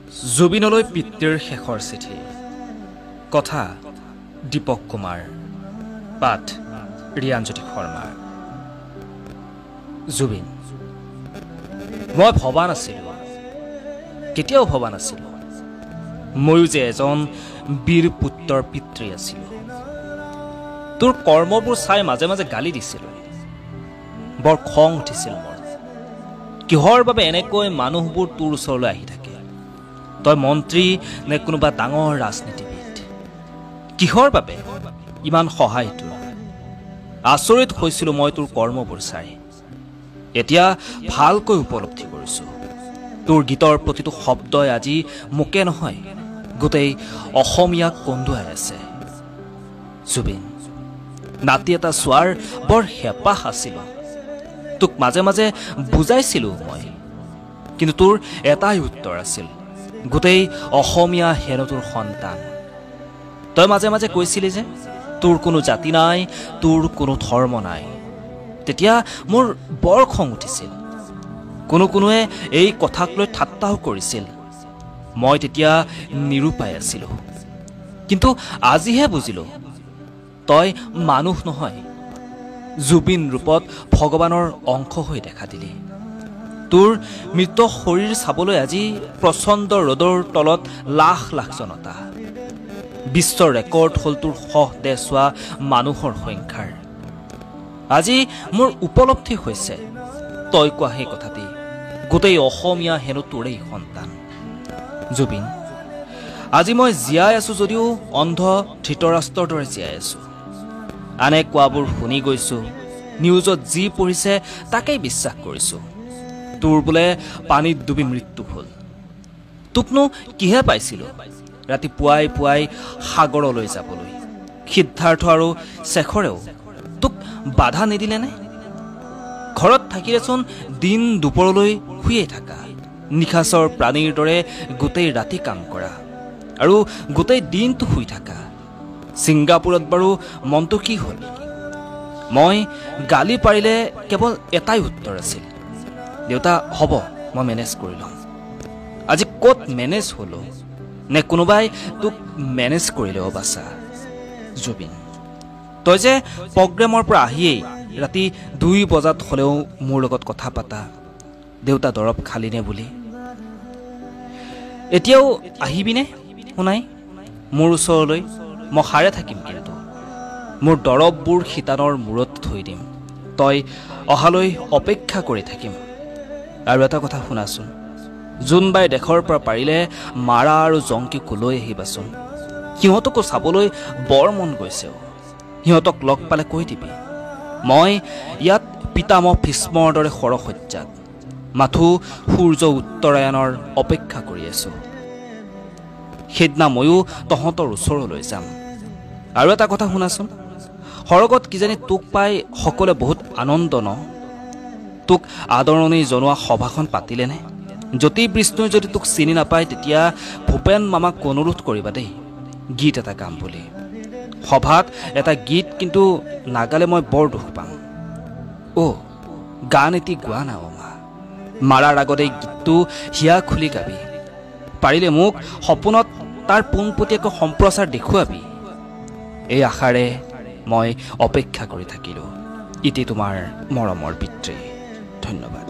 জুবিনলৈ পিতৃৰ শেষৰ চিঠি কথা দীপক কুমাৰ পাঠ ৰিয়াঞ্জ্যোতি শৰ্মাৰ জুবিন মই ভবা নাছিলোঁ কেতিয়াও ভবা নাছিলোঁ ময়ো যে এজন বীৰ পুত্ৰৰ পিতৃ আছিলোঁ তোৰ কৰ্মবোৰ চাই মাজে মাজে গালি দিছিলোঁ বৰ খং উঠিছিল মোৰ কিহৰ বাবে এনেকৈ মানুহবোৰ তোৰ ওচৰলৈ আহি থাকে তই মন্ত্ৰী নে কোনোবা ডাঙৰ ৰাজনীতিবিদ কিহৰ বাবে ইমান সহায় তোৰ আচৰিত হৈছিলোঁ মই তোৰ কৰ্মবোৰ চাই এতিয়া ভালকৈ উপলব্ধি কৰিছোঁ তোৰ গীতৰ প্ৰতিটো শব্দই আজি মোকে নহয় গোটেই অসমীয়াক কন্দুৱাই আছে জুবিন নাতি এটা চোৱাৰ বৰ হেঁপাহ আছিলোঁ তোক মাজে মাজে বুজাইছিলোঁ মই কিন্তু তোৰ এটাই উত্তৰ আছিল গোটেই অসমীয়া হেনো তোৰ সন্তান তই মাজে মাজে কৈছিলি যে তোৰ কোনো জাতি নাই তোৰ কোনো ধৰ্ম নাই তেতিয়া মোৰ বৰ খং উঠিছিল কোনোৱে এই কথাক লৈ ঠাট্টাও কৰিছিল মই তেতিয়া নিৰুপায় আছিলোঁ কিন্তু আজিহে বুজিলোঁ তই মানুহ নহয় জুবিন ৰূপত ভগৱানৰ অংশ হৈ দেখা দিলি তোৰ মৃত শৰীৰ চাবলৈ আজি প্ৰচণ্ড ৰ'দৰ তলত লাখ লাখ জনতা বিশ্ব ৰেকৰ্ড হ'ল তোৰ দেহ চোৱা মানুহৰ সংখ্যাৰ আজি মোৰ উপলব্ধি হৈছে তই কোৱা সেই কথাটি গোটেই অসমীয়া হেনো তোৰেই সন্তান জুবিন আজি মই জীয়াই আছোঁ যদিও অন্ধ ধৃতৰাষ্ট্ৰৰ দৰে জীয়াই আছোঁ আনে কোৱাবোৰ শুনি গৈছোঁ নিউজত যি পঢ়িছে তাকেই বিশ্বাস কৰিছোঁ তোৰ বোলে পানীত ডুবি মৃত্যু হ'ল তোকনো কিহে পাইছিলোঁ ৰাতি পুৱাই পুৱাই সাগৰলৈ যাবলৈ সিদ্ধাৰ্থ আৰু শেখৰেও তোক বাধা নিদিলেনে ঘৰত থাকিলেচোন দিন দুপৰলৈ শুয়ে থাকা নিশাচৰ প্ৰাণীৰ দৰে গোটেই ৰাতি কাম কৰা আৰু গোটেই দিনটো শুই থাকা ছিংগাপুৰত বাৰু মনটো কি হ'ল মই গালি পাৰিলে কেৱল এটাই উত্তৰ আছিল দেউতা হ'ব মই মেনেজ কৰি ল'ম আজি ক'ত মেনেজ হ'লো নে কোনোবাই তোক মেনেজ কৰিলে বাছা জুবিন তই যে প্ৰগ্ৰেমৰ পৰা আহিয়েই ৰাতি 2 বজাত হ'লেও মোৰ লগত কথা পাতা দেউতা দৰৱ খালিনে বুলি এতিয়াও আহিবিনে শুনাই মোৰ ওচৰলৈ মই সাৰে থাকিম কিন্তু মোৰ দৰৱবোৰ শীতানৰ মূৰত থৈ দিম তই অহালৈ অপেক্ষা কৰি থাকিম আৰু এটা কথা শুনাচোন জোনবাই দেশৰ পৰা পাৰিলে মাৰা আৰু জংকীকো লৈ আহিবাচোন সিহঁতকো চাবলৈ বৰ মন গৈছে সিহঁতক লগ পালে কৈ দিবি মই ইয়াত পিতামহ ভীষ্মৰ দৰে সৰসজ্জাত মাথো সূৰ্য উত্তৰায়ণৰ অপেক্ষা কৰি আছোঁ সেইদিনা ময়ো তহঁতৰ ওচৰলৈ যাম আৰু এটা কথা শুনাচোন সৰগত কিজানি তোক পাই সকলোৱে বহুত আনন্দ ন তোক আদৰণি জনোৱা সভাখন পাতিলেনে জ্যোতি বিষ্ণুই যদি তোক চিনি নাপায় তেতিয়া ভূপেন মামাক অনুৰোধ কৰিবা দেই গীত এটা গাম বুলি সভাত এটা গীত কিন্তু নাগালে মই বৰ দুখ পাম গান এটি গোৱা না মা মাৰাৰ আগতে এই গীতটো হিয়া খুলি গাবি পাৰিলে মোক সপোনত তাৰ পোনপটীয়াকৈ সম্প্ৰচাৰ দেখুৱাবি এই আশাৰে মই অপেক্ষা কৰি থাকিলোঁ ইতি তোমাৰ মৰমৰ পিতৃ ধন্যবাদ